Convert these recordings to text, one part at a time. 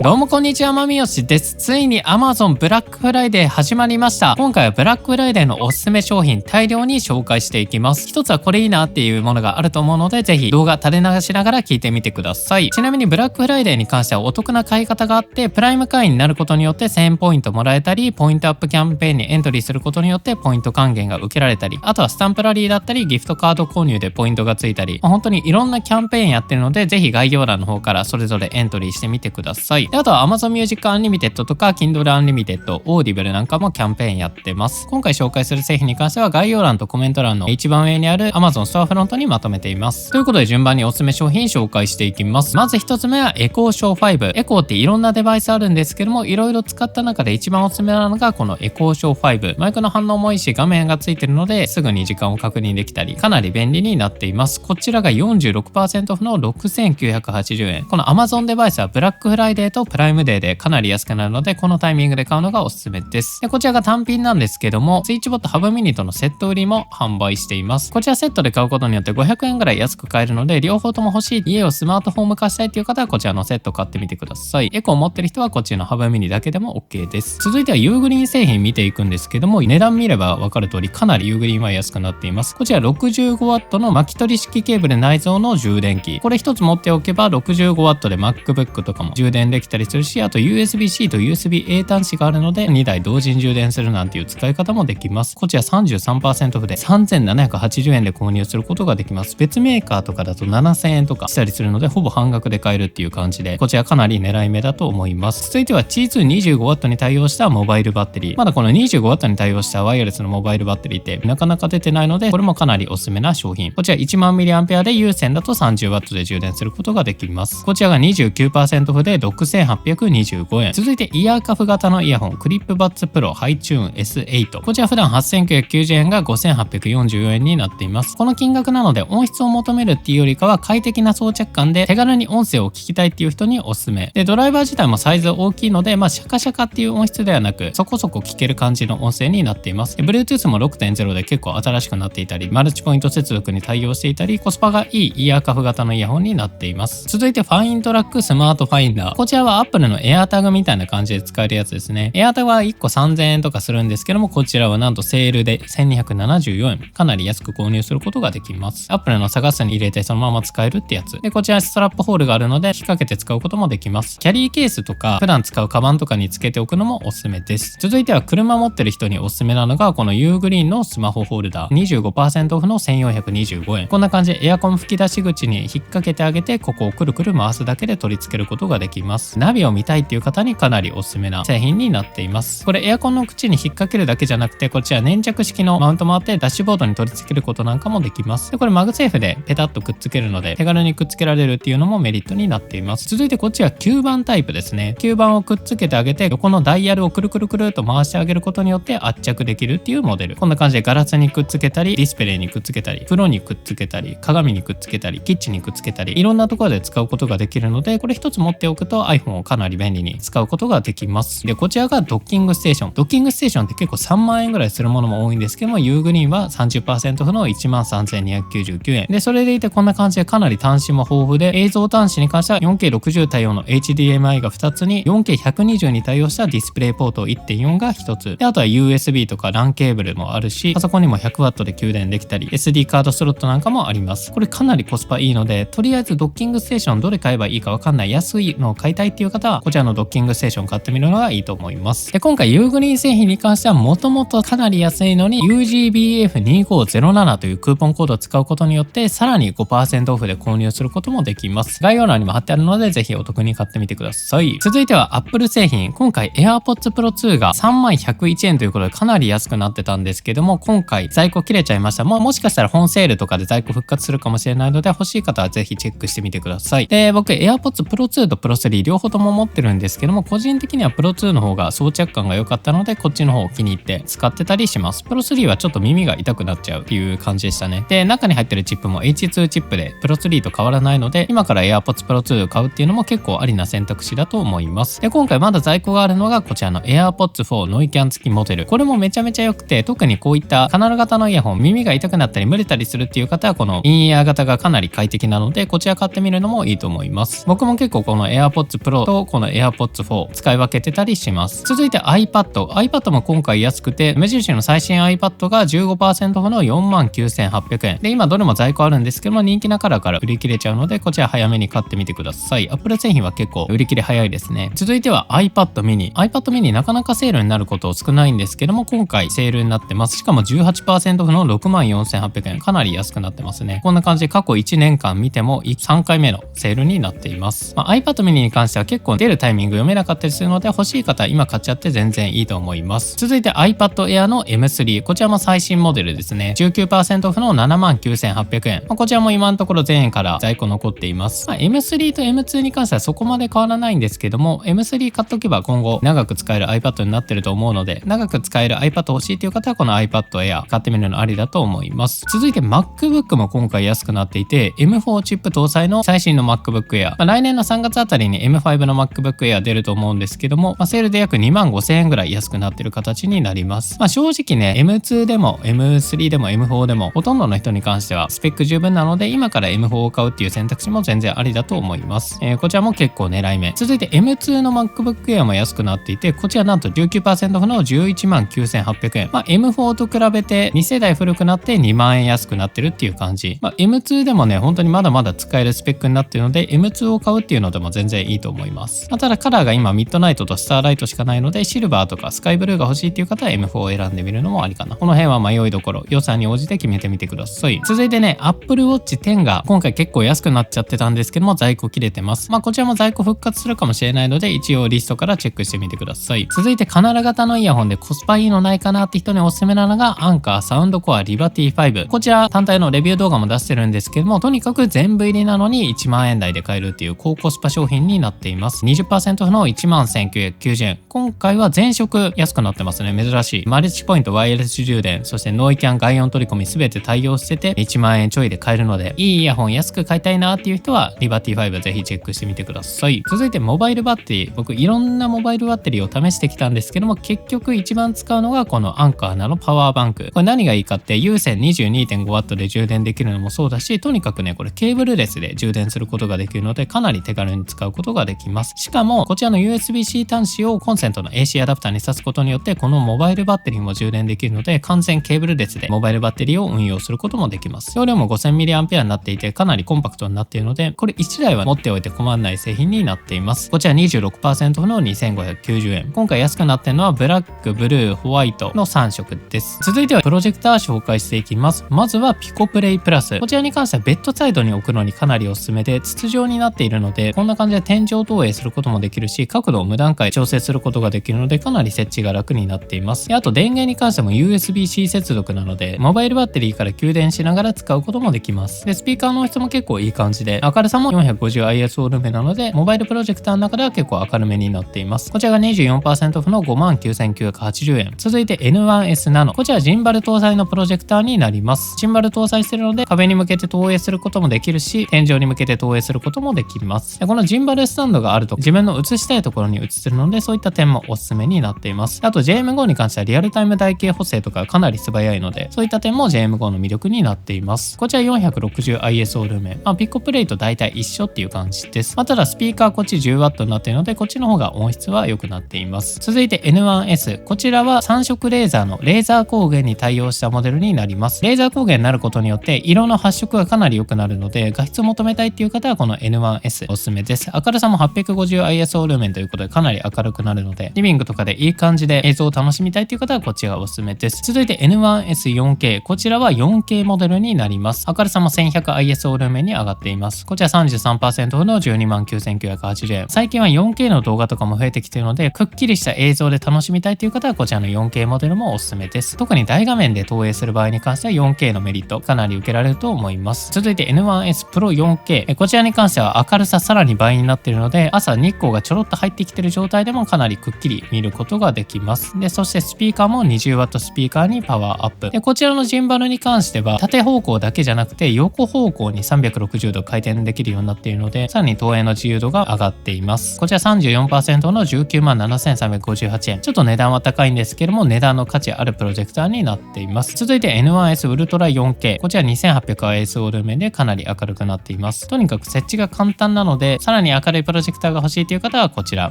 どうもこんにちは、まみよしです。ついに Amazon ブラックフライデー始まりました。今回はブラックフライデーのおすすめ商品大量に紹介していきます。一つはこれいいなっていうものがあると思うので、ぜひ動画垂れ流しながら聞いてみてください。ちなみにブラックフライデーに関してはお得な買い方があって、プライム会員になることによって1000ポイントもらえたり、ポイントアップキャンペーンにエントリーすることによってポイント還元が受けられたり、あとはスタンプラリーだったりギフトカード購入でポイントがついたり、本当にいろんなキャンペーンやってるので、ぜひ概要欄の方からそれぞれエントリーしてみてください。で、あとは Amazon Music Unlimited とか Kindle Unlimited、Audible なんかもキャンペーンやってます。今回紹介する製品に関しては概要欄とコメント欄の一番上にある Amazon ストアフロントにまとめています。ということで順番におすすめ商品紹介していきます。まず一つ目はエコーショー5。エコーっていろんなデバイスあるんですけども、いろいろ使った中で一番おすすめなのがこのエコーショー5。マイクの反応もいいし画面がついてるのですぐに時間を確認できたり、かなり便利になっています。こちらが 46% オフの6980円。この Amazon デバイスはブラックフライデーとプライムデーでかなり安くなるので、このタイミングで買うのがおすすめです。で、こちらが単品なんですけども、スイッチボットハブミニとのセット売りも販売しています。こちらセットで買うことによって500円ぐらい安く買えるので、両方とも欲しい、家をスマートフォーム化したいという方はこちらのセット買ってみてください。エコーを持ってる人はこっちのハブミニだけでも OK です。続いてはユーグリーン製品見ていくんですけども、値段見ればわかる通りかなりユーグリーンは安くなっています。こちら 65W の巻き取り式ケーブル内蔵の充電器。これ一つ持っておけば 65W で MacBook とかも充電できたりするし、あと USB-C と USB-A 端子があるので2台同時に充電するなんていう使い方もできます。こちら 33% オフで3780円で購入することができます。別メーカーとかだと7000円とかしたりするので、ほぼ半額で買えるっていう感じで、こちらかなり狙い目だと思います。続いては T225W に対応したモバイルバッテリー。まだこの 25W に対応したワイヤレスのモバイルバッテリーってなかなか出てないので、これもかなりおすすめな商品。こちら 10,000mAh で有線だと 30W で充電することができます。こちらが 29% オフで6825円。続いてイヤーカフ型のイヤホン、クリップバッツプロハイチューン S8。こちら普段8990円が5844円になっています。この金額なので音質を求めるっていうよりかは快適な装着感で手軽に音声を聞きたいっていう人におすすめで、ドライバー自体もサイズ大きいので、シャカシャカっていう音質ではなくそこそこ聞ける感じの音声になっています。Bluetooth も 6.0 で結構新しくなっていたり、マルチポイント接続に対応していたり、コスパがいいイヤーカフ型のイヤホンになっています。続いてファイントラックスマートファインダー。こちらは Apple の AirTag みたいな感じで使えるやつですね。AirTag は1個3000円とかするんですけども、こちらはなんとセールで1274円。かなり安く購入することができます。Apple の探すに入れてそのまま使えるってやつ。で、こちらストラップホールがあるので引っ掛けて使うこともできます。キャリーケースとか普段使うカバンとかにつけておくのもおすすめです。続いては車持ってる人におすすめなのがこのユーグリーンのスマホホルダー。25% オフの1425円。こんな感じでエアコン吹き出し口に引っ掛けてあげて、ここをくるくる回すだけで取り付けることができます。ナビを見たいっていう方にかなりおすすめな製品になっています。これエアコンの口に引っ掛けるだけじゃなくて、こちら粘着式のマウントもあってダッシュボードに取り付けることなんかもできます。で、これマグセーフでペタッとくっつけるので手軽にくっつけられるっていうのもメリットになっています。続いてこっちは吸盤タイプですね。吸盤をくっつけてあげて横のダイヤルをくるくるくると回してあげることによって圧着できるっていうモデル。こんな感じでガラスにくっつけたり、ディスプレイにくっつけたり、風呂にくっつけたり、鏡にくっつけたり、キッチンにくっつけたり、いろんなところで使うことができるので、これ一つ持っておくと iPhone をかなり便利に使うことができます。で、こちらがドッキングステーション。ドッキングステーションって結構3万円ぐらいするものも多いんですけども、ユーグリーンは 30% オフの 13,299 円。で、それでいてこんな感じでかなり端子も豊富で、映像端子に関しては 4K60 対応の HDMI が2つに 4K120 に対応したディスプレイポート 1.4 が1つ。で、あとは USB とか LAN ケーブルもあるし、パソコンにも 100W で給電できたり、SD カードスロットなんかもあります。これかなりコスパいいので、とりあえずドッキングステーションどれ買えばいいかわかんない、安いのを買いたいっていう方はこちらのドッキングステーション買ってみるのがいいと思います。で、今回ユーグリーン製品に関してはもともとかなり安いのに UGBF2507 というクーポンコードを使うことによってさらに 5% オフで購入することもできます。概要欄にも貼ってあるのでぜひお得に買ってみてください。続いては Apple 製品。今回 AirPods Pro 2が3101円ということでかなり安くなってたんですけども、今回在庫切れちゃいました。もしかしたら本セールとかで在庫復活するかもしれないので、欲しい方はぜひチェックしてみてください。で、僕 AirPods Pro 2と Pro 3両方とも持ってるんですけども、個人的には Pro 2の方が装着感が良かったので、こっちの方を気に入って使ってたりします。Pro 3はちょっと耳が痛くなっちゃうっていう感じでしたね。で、中に入ってるチップも H2 チップで Pro 3と変わらないので、今から AirPods Pro 2を買うっていうのも結構ありな選択肢だと思います。で、今回まだ在庫があるのがこちらの AirPods 4ノイキャン付きモデル。これもめちゃめちゃ良くて、特にこういったカナル型のイヤホン、耳が痛くなったり蒸れたりするっていう方はこのインイヤー型がかなり快適なので、こちら買ってみるのもいいと思います。僕も結構この AirPods Pro Pro とこの AirPods 4使い分けてたりします。続いて iPad も今回安くて、無印の最新 iPad が 15% オフの 49,800 円で、今どれも在庫あるんですけども、人気なカラーから売り切れちゃうので、こちら早めに買ってみてください。Apple 製品は結構売り切れ早いですね。続いては iPad mini なかなかセールになること少ないんですけども、今回セールになってます。しかも 18% オフの 64,800 円、かなり安くなってますね。こんな感じで過去1年間見ても3回目のセールになっています。iPad mini に関しては結構出るタイミング読めなかったりするので、欲しい方は今買っちゃって全然いいと思います。続いて iPad Air の M3、 こちらも最新モデルですね。 19% オフの 79,800 円、こちらも今のところ前円から在庫残っています。M3 と M2 に関してはそこまで変わらないんですけども、 M3 買っとけば今後長く使える iPad になってると思うので、長く使える iPad 欲しいという方はこの iPad Air 買ってみるのありだと思います。続いて MacBook も今回安くなっていて、 M4 チップ搭載の最新の MacBook Air、来年の3月あたりに M5 の MacBook Air 出ると思うんですけども、セールで約25,000円ぐらい安くなってる形になります。正直ね、 M2 でも M3 でも M4 でもほとんどの人に関してはスペック十分なので、今から M4 を買うっていう選択肢も全然ありだと思います。こちらも結構狙い目。続いて M2 の MacBook Air も安くなっていて、こちらなんと 19% オフの 119,800 円。M4 と比べて2世代古くなって2万円安くなってるっていう感じ。M2 でもね、本当にまだまだ使えるスペックになっているので、M2 を買うっていうのでも全然いいと思います。ただカラーが今ミッドナイトとスターライトしかないので、シルバーとかスカイブルーが欲しいっていう方は M4 を選んでみるのもありかな。この辺は迷いどころ、予算に応じて決めてみてください。続いてね、Apple Watch 10が今回結構安くなっちゃってたんですけども、在庫切れてます。こちらも在庫復活するかもしれないので、一応リストからチェックしてみてください。続いてカナル型のイヤホンでコスパいいのないかなって人におすすめなのがアンカーサウンドコアリバティ5。こちら単体のレビュー動画も出してるんですけども、とにかく全部入りなのに1万円台で買えるっていう高コスパ商品になっています。 20% オフの 11,990 円。今回は全色安くなってますね。珍しい。マルチポイントワイヤレス充電、そしてノイキャン外音取り込み全て対応してて1万円ちょいで買えるので、いいイヤホン安く買いたいなっていう人はリバティ5ぜひチェックしてみてください。続いてモバイルバッテリー。僕いろんなモバイルバッテリーを試してきたんですけども、結局一番使うのがこのアンカーナのパワーバンク。これ何がいいかって、有線 22.5W で充電できるのもそうだし、とにかくね、これケーブルレスで充電することができるので、かなり手軽に使うことができます。しかもこちらの USB-C 端子をコンセントの AC アダプターに挿すことによって、このモバイルバッテリーも充電できるので、完全ケーブルレスでモバイルバッテリーを運用することもできます。容量も 5000mAh になっていて、かなりコンパクトになっているので、これ1台は持っておいて困らない製品になっています。こちら 26% オフの 2,590 円。今回安くなっているのはブラック、ブルー、ホワイトの3色です。続いてはプロジェクター紹介していきます。まずはピコプレイプラス。こちらに関してはベッドサイドに置くのにかなりおすすめで、筒状になっているので、こんな感じで天井投影することもできるし、角度を無段階調整することができるので、かなり設置が楽になっています。あと電源に関しても USB-C 接続なので、モバイルバッテリーから給電しながら使うこともできます。で、スピーカーの音質も結構いい感じで、明るさも 450ISO ルメなので、モバイルプロジェクターの中では結構明るめになっています。こちらが 24% オフの 59,980 円。続いて N1S ナノ。こちらジンバル搭載のプロジェクターになります。ジンバル搭載しているので、壁に向けて投影することもできるし、天井に向けて投影することもできます。で、このジンバルスタンドがあると自分の映したいところに映せるので、そういった点もおすすめになっています。あと JM5 に関してはリアルタイム台形補正とかかなり素早いので、そういった点も JM5 の魅力になっています。こちら 460ISO ルーメン。ピッコプレイと大体一緒っていう感じです。ただスピーカーこっち 10W になっているので、こっちの方が音質は良くなっています。続いて N1S。こちらは3色レーザーのレーザー光源に対応したモデルになります。レーザー光源になることによって色の発色がかなり良くなるので、画質を求めたいっていう方はこの N1S おすすめです。明るさも 850ISO ルーメンということでかなり明るくなるので、リビングとかでいい感じで映像を楽しみたいという方はこっちがおすすめです。続いて N1S4K。こちらは 4K モデルになります。明るさも 1100ISO ルーメンに上がっています。こちら 33% オフの 129,980 円。最近は 4K の動画とかも増えてきているので、くっきりした映像で楽しみたいという方はこちらの 4K モデルもおすすめです。特に大画面で投影する場合に関しては 4K のメリットかなり受けられると思います。続いて N1S Pro 4K。こちらに関しては明るささらに倍になっているので、朝日光がちょろっと入ってきている状態でもかなりくっきり見ることができます。で、そしてスピーカーも 20W スピーカーにパワーアップ。で、こちらのジンバルに関しては縦方向だけじゃなくて横方向に360度回転できるようになっているので、さらに投影の自由度が上がっています。こちら 34% の 197,358 円。ちょっと値段は高いんですけども、値段の価値あるプロジェクターになっています。続いて N1S ウルトラ 4K。こちら 2800ISO ルーメンでかなり明るくなっています。とにかく設置が簡単なので、さらに明るいプロロジェクターが欲しいという方はこちら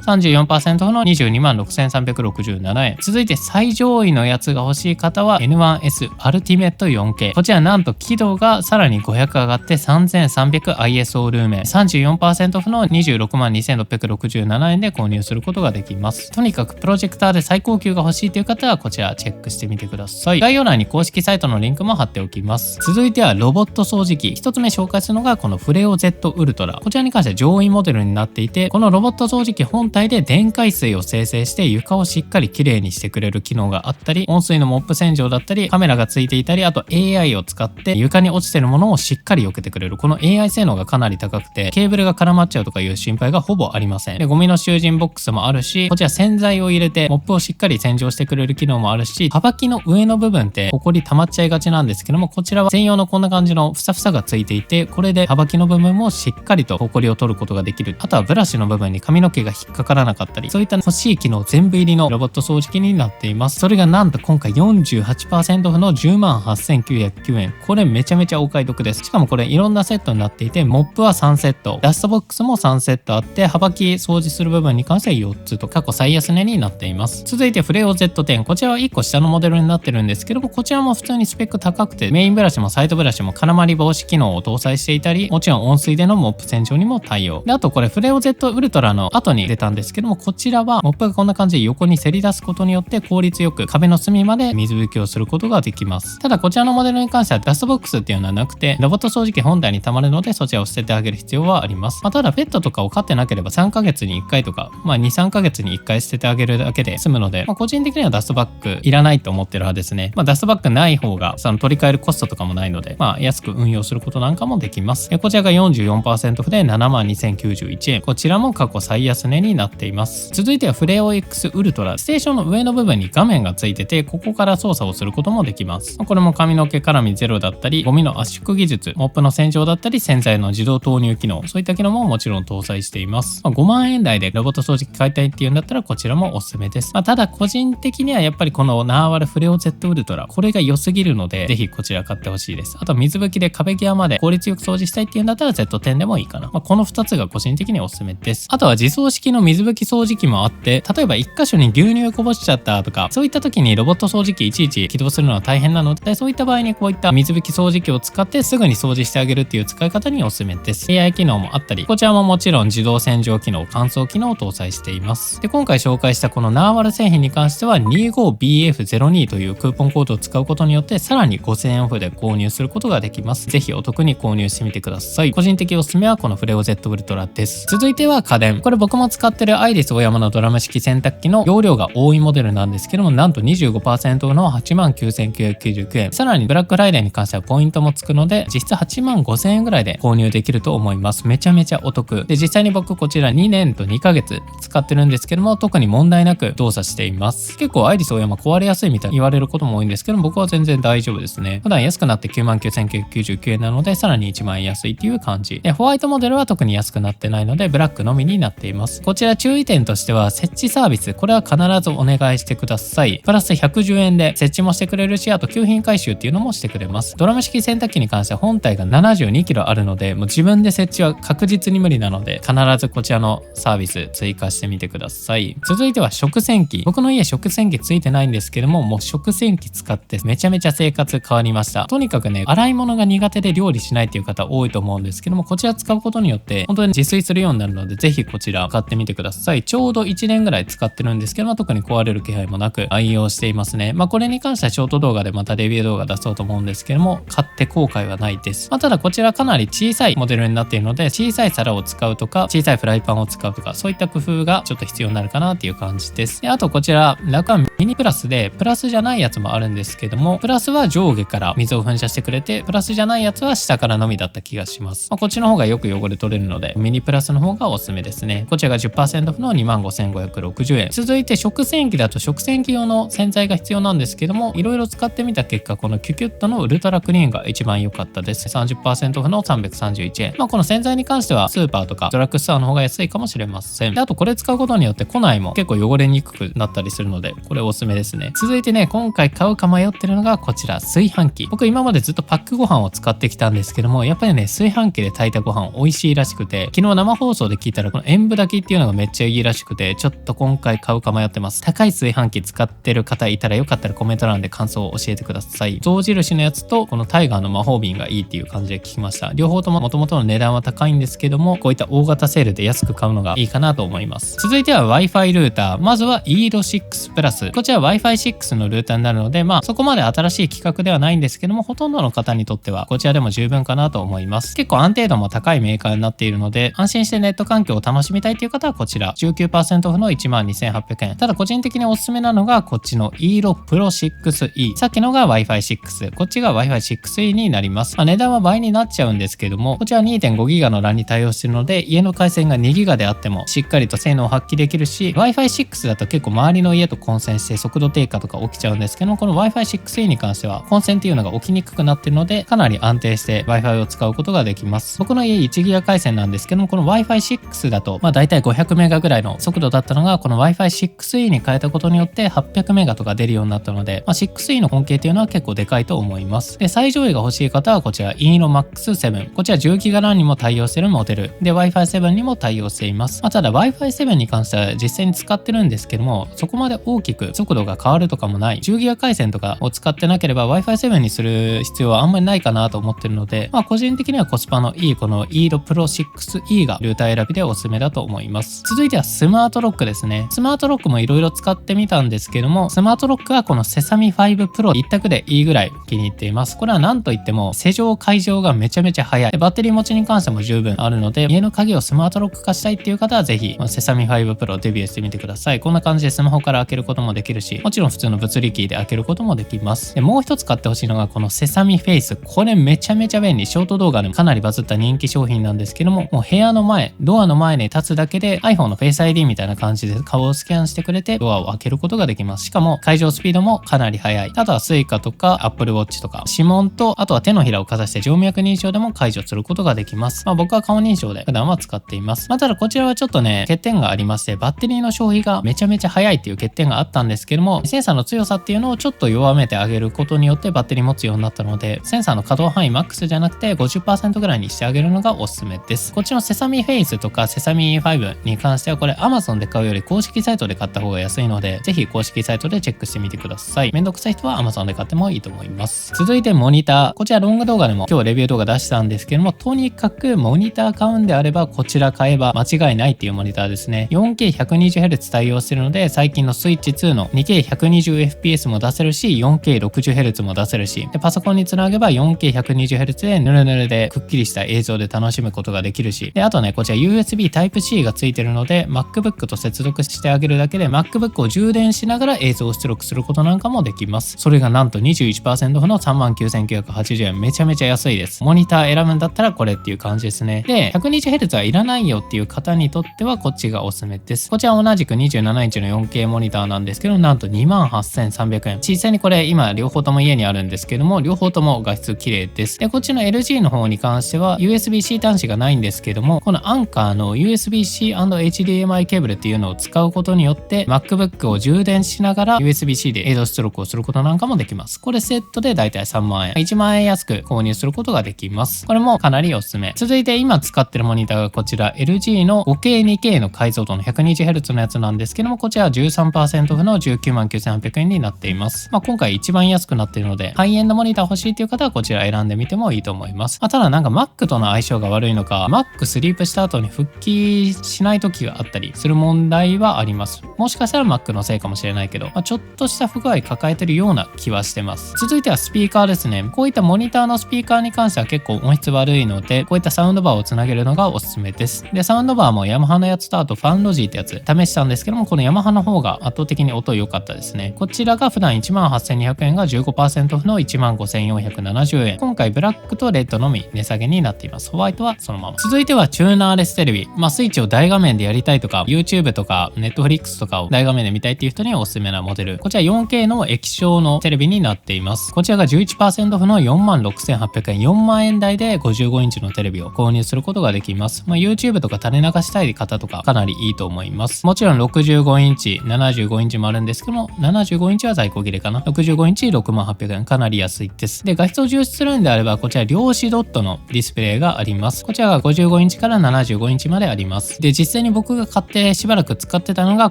34% オフの 226,367 円。続いて最上位のやつが欲しい方は N1S アルティメット 4K。 こちらなんと輝度がさらに500上がって 3300ISO ルーメン 34% オフの 262,667 円で購入することができます。とにかくプロジェクターで最高級が欲しいという方はこちらチェックしてみてください。概要欄に公式サイトのリンクも貼っておきます。続いてはロボット掃除機。一つ目紹介するのがこのフレオ Z ウルトラ。こちらに関しては上位モデルになっていて、このロボット掃除機本体で電解水を生成して床をしっかりきれいにしてくれる機能があったり、温水のモップ洗浄だったり、カメラがついていたり、あと AI を使って床に落ちてるものをしっかり避けてくれる。この AI 性能がかなり高くて、ケーブルが絡まっちゃうとかいう心配がほぼありません。で、ゴミの集塵ボックスもあるし、こちら洗剤を入れてモップをしっかり洗浄してくれる機能もあるし、はばきの上の部分ってホコリ溜まっちゃいがちなんですけども、こちらは専用のこんな感じのふさふさがついていて、これではばきの部分もしっかりとホコリを取ることができる。あとはブラシの部分に髪の毛が引っかからなかったり、そういった欲しい機能全部入りのロボット掃除機になっています。それがなんと今回 48% オフの 108,909 円。これめちゃめちゃお買い得です。しかもこれいろんなセットになっていて、モップは3セット、ダストボックスも3セットあって、はばき掃除する部分に関しては4つと過去最安値になっています。続いてフレオ Z10。こちらは1個下のモデルになってるんですけども、こちらも普通にスペック高くて、メインブラシもサイドブラシも絡まり防止機能を搭載していたり、もちろん温水でのモップ洗浄にも対応で、あとこれフレオ Z ウルトラの後に出たんですけども、こちらはモップがこんな感じで横にせり出すことによって効率よく壁の隅まで水拭きをすることができます。ただこちらのモデルに関してはダストボックスっていうのはなくて、ロボット掃除機本体に溜まるので、そちらを捨ててあげる必要はあります。ただペットとかを飼ってなければ3ヶ月に1回とか、2、3ヶ月に1回捨ててあげるだけで済むので、個人的にはダストバッグいらないと思ってる派ですね。ダストバッグない方がその取り替えるコストとかもないので、安く運用することなんかもできます。こちらが 44% オフで 72,091 円。こちらも過去最安値になっています。続いてはフレオ X ウルトラ。ステーションの上の部分に画面がついてて、ここから操作をすることもできます。これも髪の毛絡みゼロだったり、ゴミの圧縮技術、モップの洗浄だったり、洗剤の自動投入機能、そういった機能ももちろん搭載しています。5万円台でロボット掃除機買いたいっていうんだったらこちらもおすすめです。ただ個人的にはやっぱりこのナーワルフレオ Z ウルトラ、これが良すぎるので、ぜひこちら買ってほしいです。あと水拭きで壁際まで効率よく掃除したいっていうんだったら Z10 でもいいかな。この2つが個人的におすすめです。あとは自走式の水拭き掃除機もあって、例えば1箇所に牛乳こぼしちゃったとか、そういった時にロボット掃除機いちいち起動するのは大変なので、そういった場合にこういった水拭き掃除機を使ってすぐに掃除してあげるっていう使い方におすすめです。 AI 機能もあったり、こちらももちろん自動洗浄機能、乾燥機能を搭載しています。で、今回紹介したこのナーワル製品に関しては 25BF02 というクーポンコードを使うことによってさらに 5,000 円オフで購入することができます。ぜひお得に購入してみてください。個人的おすすめはこのフレオ Z ウルトラです。続いては家電。これ僕も使ってるアイリスオーヤマのドラム式洗濯機の容量が多いモデルなんですけども、なんと 25% の 89,999 円。さらにブラックフライデーに関してはポイントもつくので、実質 85,000 円ぐらいで購入できると思います。めちゃめちゃお得で、実際に僕こちら2年と2ヶ月使ってるんですけども、特に問題なく動作しています。結構アイリスオーヤマ壊れやすいみたいに言われることも多いんですけど、僕は全然大丈夫ですね。普段安くなって 99,999 円なので、さらに1万円安いっていう感じで、ホワイトモデルは特に安くなってないのでブラックのみになっています。こちら注意点としては、設置サービス、これは必ずお願いしてください。プラス110円で設置もしてくれるし、あと旧品回収っていうのもしてくれます。ドラム式洗濯機に関しては本体が 72kg あるので、もう自分で設置は確実に無理なので、必ずこちらのサービス追加してみてください。続いては食洗機。僕の家食洗機ついてないんですけども、もう食洗機使ってめちゃめちゃ生活変わりました。とにかくね、洗い物が苦手で料理しないっていう方多いと思うんですけども、こちら使うことによって本当に自炊するようになるので、ぜひこちら買ってみてください。ちょうど1年ぐらい使ってるんですけども、特に壊れる気配もなく愛用していますね。これに関してはショート動画でまたレビュー動画出そうと思うんですけども、買って後悔はないです。ただこちらかなり小さいモデルになっているので、小さい皿を使うとか小さいフライパンを使うとか、そういった工夫がちょっと必要になるかなっていう感じです。で、あとこちらラクアンミニプラスで、プラスじゃないやつもあるんですけども、プラスは上下から水を噴射してくれて、プラスじゃないやつは下からのみだった気がします。こっちの方がよく汚れ取れるので、ミニプラスの方がおすすめですね。こちらが 10% オフの 25,560 円。続いて食洗機だと食洗機用の洗剤が必要なんですけども、いろいろ使ってみた結果、このキュキュットのウルトラクリーンが一番良かったです。30% オフの331円。この洗剤に関してはスーパーとかドラッグストアの方が安いかもしれません。で、あとこれ使うことによって庫内も結構汚れにくくなったりするので、これおすすめですね。続いてね、今回買うか迷ってるのがこちら、炊飯器。僕今までずっとパックご飯を使ってきたんですけども、やっぱりね、炊飯器で炊いたご飯美味しいらしくて、昨日生放送で聞いたらこの塩分炊きっていうのがめっちゃいいらしくて、ちょっと今回買うか迷ってます。高い炊飯器使ってる方いたらよかったらコメント欄で感想を教えてください。象印のやつとこのタイガーの魔法瓶がいいっていう感じで聞きました。両方とも元々の値段は高いんですけども、こういった大型セールで安く買うのがいいかなと思います。続いては Wi-Fi ルーター。まずは ERO6 プラス。こちら Wi-Fi 6のルーターになるので、そこまで新しい規格ではないんですけども、ほとんどの方にとってはこちらでも十分かなと思います。結構安定度も高いメーカーになっているので、安心してネット環境を楽しみたいという方はこちら 19% オフの 12,800 円。ただ個人的におすすめなのがこっちの ERO Pro 6E。さっきのが Wi-Fi 6、こっちが Wi-Fi 6E になります。値段は倍になっちゃうんですけども、こちら 2.5GB の LAN に対応しているので、家の回線が 2GB であってもしっかりと性能を発揮できるし、Wi-Fi 6だと結構周りの家と混戦して速度低下とか起きちゃうんですけども、この Wi-Fi 6E に関しては混戦っていうのが起きにくくなっているので、かなり安定して Wi-Fi を使うことができます。僕の家 1GB 回線なんですけども、この Wi-Fi 6だとだいたい500メガぐらいの速度だったのが、この Wi-Fi 6E に変えたことによって800メガとか出るようになったので、6E の恩恵っていうのは結構でかいと思います。で、最上位が欲しい方はこちら ENO Max 7。こちら 10GB LAN にも対応しているモデルで Wi-Fi 7にも対応しています。ただ Wi-Fi 7に関しては実際に使ってるんですけども、そこまで大きく速度が変わるとかもない、10GB 回線とかを使ってなければ Wi-Fi 7にする必要はあんまりないかなと思ってるので、個人的にはコスパのいいこの ERO Pro 6E がルーター選びでおすすめだと思います。続いてはスマートロックですね。スマートロックもいろいろ使ってみたんですけども、スマートロックはこのセサミ5 Pro 一択でいいぐらい気に入っています。これは何といっても施錠解錠がめちゃめちゃ早い。バッテリー持ちに関しても十分あるので、家の鍵をスマートロック化したいっていう方はぜひセサミ5 Pro デビューしてみてください。こんな感じでスマホから開けることもできるし、もちろん普通の物理キーで開けることもできます。で、もう一つ買ってほしいのがこのセサミフェイス。これめちゃめちゃ便利。ショート動画でもかなりバズった人気商品なんですけども、もう部屋の前、ドアの前に立つだけで iPhone の Face ID みたいな感じで顔をスキャンしてくれてドアを開けることができます。しかも解錠スピードもかなり速い。あとは Suica とか Apple Watch とか指紋と、あとは手のひらをかざして静脈認証でも解除することができます。僕は顔認証で普段は使っています。ただこちらはちょっとね、欠点がありまして、バッテリーの消費がめちゃめちゃ速いっていう欠点があったんですけども、センサーの強さっていうのをちょっと弱めてあげることによってバッテリー持つようになったので、センサーの稼働範囲マックスじゃなくて 50% ぐらいにしてあげるのがおすすめです。こっちのセサミフェイスとかセサミ5に関してはこれ Amazon で買うより公式サイトで買った方が安いので、ぜひ公式サイトでチェックしてみてください。めんどくさい人は Amazon で買ってもいいと思います。続いてモニター。こちらロング動画でも今日レビュー動画出したんですけども、とにかくモニター買うんであればこちら買えば間違いないっていうモニターですね。4K120Hz 対応してるので、最近のスイッチ2の 2K120fps も出せるし 4K60Hz も出せるし、でパソコンにつなげば 4K120Hz でヌルヌルでくっきりした映像で楽しむことができるし、であとね、こちら USB Type-C がついてるので MacBook と接続してあげるだけで MacBook を充電しながら映像を出力することなんかもできます。それがなんと 21% オフの 39,980 円。めちゃめちゃ安いです。モニター選ぶんだったらこれっていう感じですね。で 120Hz はいらないよっていう方にとってはこっちがおすすめです。こちら同じく27インチの 4K モニターなんですけど、なんと 28,300 円。実際にこれ今両方とも家にあるんですけども、両方とも画質綺麗です。でこっちの LG の方に関しては USB-C 端子がないんですけども、このアンカーの USB-C&HDMI ケーブルっていうのを使うことによって MacBook を充電しながら USB-C で映像出力をすることなんかもできます。これセットでだいたい3万円、1万円安く購入することができます。これもかなりおすすめ。続いて今使ってるモニターがこちら LG の 5K2K の解像度の 120Hz のやつなんですけども、こちら 13% オフの 199,800 円になっています。今回一番安くなっているので、ハイエンドモニター欲しいという方はこちら選んでみてもいいと思います。ただなんか Mac との相性が悪いのか、Mac スリープした後に復帰しない時があったりする問題はあります。もしかしたら Mac のせいかもしれないけど、ちょっとした不具合抱えてるような気はしてます。続いてはスピーカーですね。こういったモニターのスピーカーに関しては結構音質悪いので、こういったサウンドバーをつなげるのがおすすめです。でサウンドバーもヤマハのやつとあとファンロジーってやつ試したんですけども、このヤマハの方が圧倒的に音良かったですね。こちらが普段 18,200 円が 15% オフの 15,470 円。今回ブラックとレッドのみ値下げになっています。ホワイトはそのまま。続いてはチューナーレステレビ。スイッチを大画面でやりたいとか YouTube とか Netflix とかを大画面で見たいっていう人にはおすすめなモデル。こちら 4K の液晶のテレビになっています。こちらが 11% オフの 46,800 円。4万円台で55インチのテレビを購入することができます。YouTube とか垂れ流したい方とかかなりいいと思います。もちろん65インチ、75インチもあるるんですけども、75インチは在庫切れかな。65インチ68,800円。かなり安いです。で、画質を重視するんであれば、こちら量子ドットのディスプレイがあります。こちらが55インチから75インチまであります。で、実際に僕が買ってしばらく使ってたのが、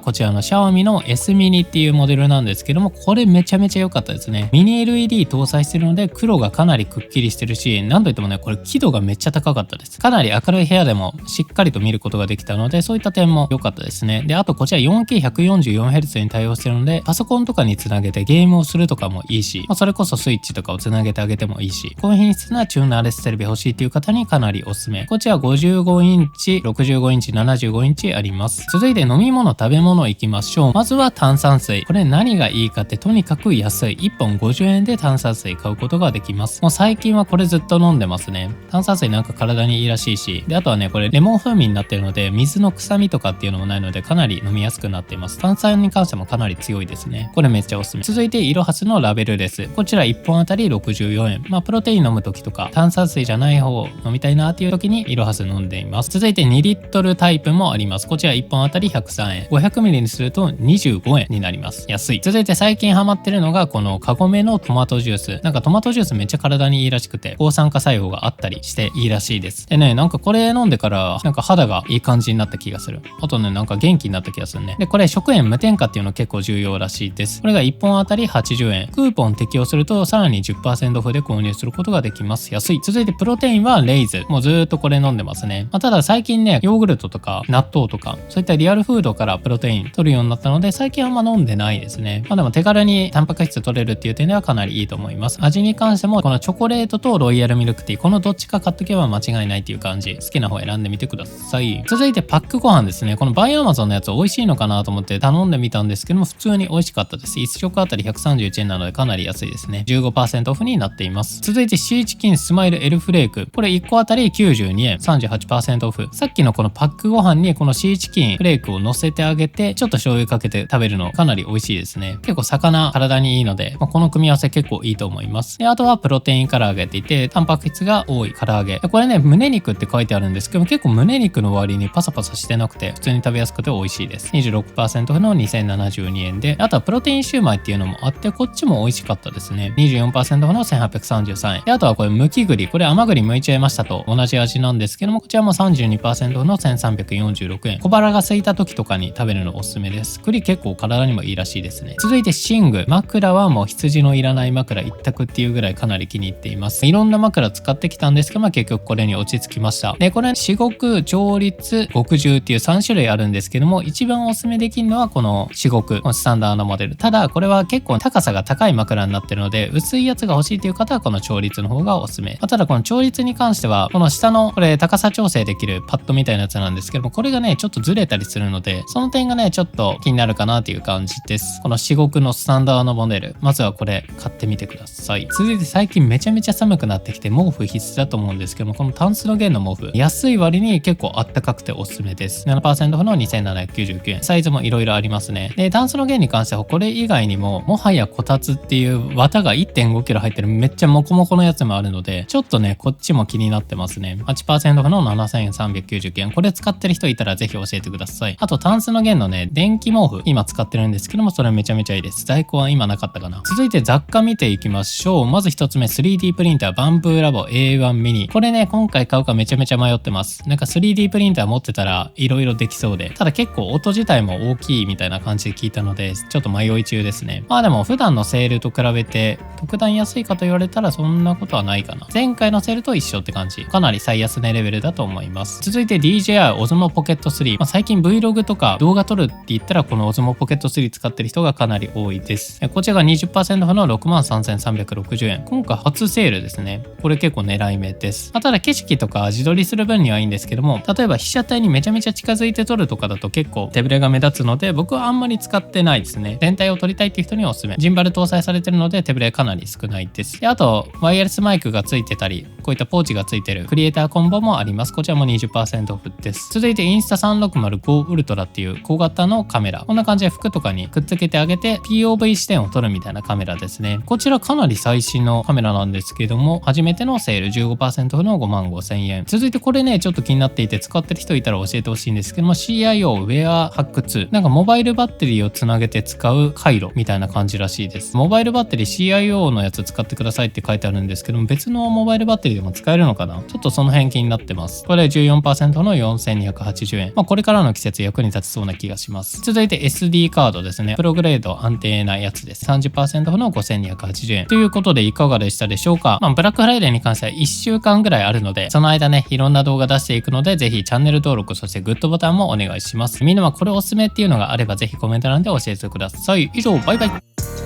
こちらの Xiaomi の S ミニっていうモデルなんですけども、これめちゃめちゃ良かったですね。ミニ LED 搭載してるので、黒がかなりくっきりしてるし、なんといってもね、これ輝度がめっちゃ高かったです。かなり明るい部屋でもしっかりと見ることができたので、そういった点も良かったですね。で、あとこちら 4K144Hz に対応してるので、パソコンとかにつなげてゲームをするとかもいいし、それこそスイッチとかをつなげてあげてもいいし、高品質なチューナーレステレビ欲しいっていう方にかなりおすすめ。こちら55インチ、65インチ、75インチあります。続いて飲み物、食べ物いきましょう。まずは炭酸水。これ何がいいかってとにかく安い。1本50円で炭酸水買うことができます。もう最近はこれずっと飲んでますね。炭酸水なんか体にいいらしいし、で、あとはね、これレモン風味になってるので、水の臭みとかっていうのもないので、かなり飲みやすくなっています。炭酸に関してもかなり強いですね。これめっちゃおすすめ。続いて、イロハスのラベルです。こちら1本あたり64円。プロテイン飲むときとか、炭酸水じゃない方を飲みたいなっていう時にイロハス飲んでいます。続いて2リットルタイプもあります。こちら1本あたり103円。500ミリにすると25円になります。安い。続いて最近ハマってるのが、このカゴメのトマトジュース。なんかトマトジュースめっちゃ体にいいらしくて、抗酸化作用があったりしていいらしいです。でね、なんかこれ飲んでから、なんか肌がいい感じになった気がする。あとね、なんか元気になった気がするね。で、これ食塩無添加っていうの結構重要らしいです。これが1本あたり80円。クーポン適用するとさらに 10% オフで購入することができます。安い。続いてプロテインはレイズ。もうずーっとこれ飲んでますね。ただ最近ね、ヨーグルトとか納豆とか、そういったリアルフードからプロテイン取るようになったので、最近あんま飲んでないですね。でも手軽にタンパク質取れるっていう点ではかなりいいと思います。味に関しても、このチョコレートとロイヤルミルクティー、このどっちか買っとけば間違いないっていう感じ。好きな方選んでみてください。続いてパックご飯ですね。このバイアマゾンのやつ美味しいのかなと思って頼んでみたんですけども、普通に美味しかったです。1食あたり131円なのでかなり安いですね。15% オフになっています。続いてシーチキンスマイルエルフレーク。これ1個あたり92円。38% オフ。さっきのこのパックご飯にこのシーチキンフレークを乗せてあげて、ちょっと醤油かけて食べるのかなり美味しいですね。結構魚体にいいので、この組み合わせ結構いいと思います。で、あとはプロテイン唐揚げって言って、タンパク質が多い唐揚げ。これね、胸肉って書いてあるんですけども、結構胸肉の割にパサパサしてなくて、普通に食べやすくて美味しいです。26% オフの2072円で、あとはプロテインシューマイっていうのもあって、こっちも美味しかったですね。24% オフの1833円。で、あとはこれ剥き栗。これ甘栗剥いちゃいましたと同じ味なんですけども、こちらも 32% オフの1346円。小腹が空いた時とかに食べるのおすすめです。栗結構体にもいいらしいですね。続いて寝具。枕はもう羊のいらない枕一択っていうぐらいかなり気に入っています。いろんな枕使ってきたんですけど、結局これに落ち着きました。で、これ至極、調律、極重っていう3種類あるんですけども、一番おすすめできるのはこの至極、スタンダードモデル。ただ、これは結構高さが高い枕になってるので、薄いやつが欲しいという方はこの調律の方がおすすめ。ただ、この調律に関しては、この下のこれ高さ調整できるパッドみたいなやつなんですけども、これがね、ちょっとずれたりするので、その点がね、ちょっと気になるかなっていう感じです。この至極のスタンダードモデル。まずはこれ買ってみてください。続いて最近めちゃめちゃ寒くなってきて、毛布必須だと思うんですけども、このタンスの弦の毛布。安い割に結構あったかくておすすめです。7% オフの2799円。サイズもいろいろありますね。で、タンスの弦に関してはこれ以外にも、もはやこたつっていう綿が 1.5 キロ入ってるめっちゃモコモコのやつもあるので、ちょっとね、こっちも気になってますね。8% オフの7399円。これ使ってる人いたらぜひ教えてください。あと、タンスの弦のね、電気毛布、今使ってるんですけども、それめちゃめちゃいいです。在庫は今なかったかな。続いて雑貨見ていきましょう。まず一つ目、3D プリンターバンブーラボ A1 ミニ。これね、今回買うかめちゃめちゃ迷ってます。なんか 3D プリンター持ってたらいろいろできそうで、ただ結構音自体も大きいみたいな感じで聞いたので、ちょっと迷い中ですね。でも普段のセールと比べて、特段安いかと言われたらそんなことはないかな。前回のセールと一緒って感じ。かなり最安値レベルだと思います。続いて DJI Osmo Pocket 3。最近 Vlog とか動画撮るって言ったらこの Osmo Pocket 3使ってる人がかなり多いです。こちらが 20% オフの 63,360円。今回初セールですね。これ結構狙い目です。ただ景色とか自撮りする分にはいいんですけども、例えば被写体にめちゃめちゃ近づいて撮るとかだと結構手ぶれが目立つので、僕はあんまり使ってないですね。全体を撮りたいっていう人にはおすすめ。ジンバル搭載されてるので手ぶれかなり少ないです。で、あとワイヤレスマイクがついてたり、こういったポーチがついてるクリエイターコンボもあります。こちらも 20% オフです。続いてインスタ 360Go ウルトラっていう小型のカメラ。こんな感じで服とかにくっつけてあげて POV 視点を撮るみたいなカメラですね。こちらかなり最新のカメラなんですけども、初めてのセール 15% オフの 55,000円。続いてこれね、ちょっと気になっていて使ってる人いたら教えてほしいんですけども、CIO ウェアハック2。なんかモバイルバッテリーをつなげて使う回路みたいな感じらしいです。モバイルバッテリー CIO のやつ使ってくださいって書いてあるんですけども、別のモバイルバッテリーでも使えるのかな、ちょっとその辺気になってます。これ 14% の4280円。これからの季節役に立ちそうな気がします。続いて SD カードですね。プログレード安定なやつです。30% の5280円。ということでいかがでしたでしょうか。ブラックフライデーに関しては1週間ぐらいあるので、その間ね、いろんな動画出していくので、ぜひチャンネル登録、そしてグッドボタンもお願いします。みんなはこれおすすめっていうのがあれば、ぜひコメント欄で教えてください。以上、バイバイ。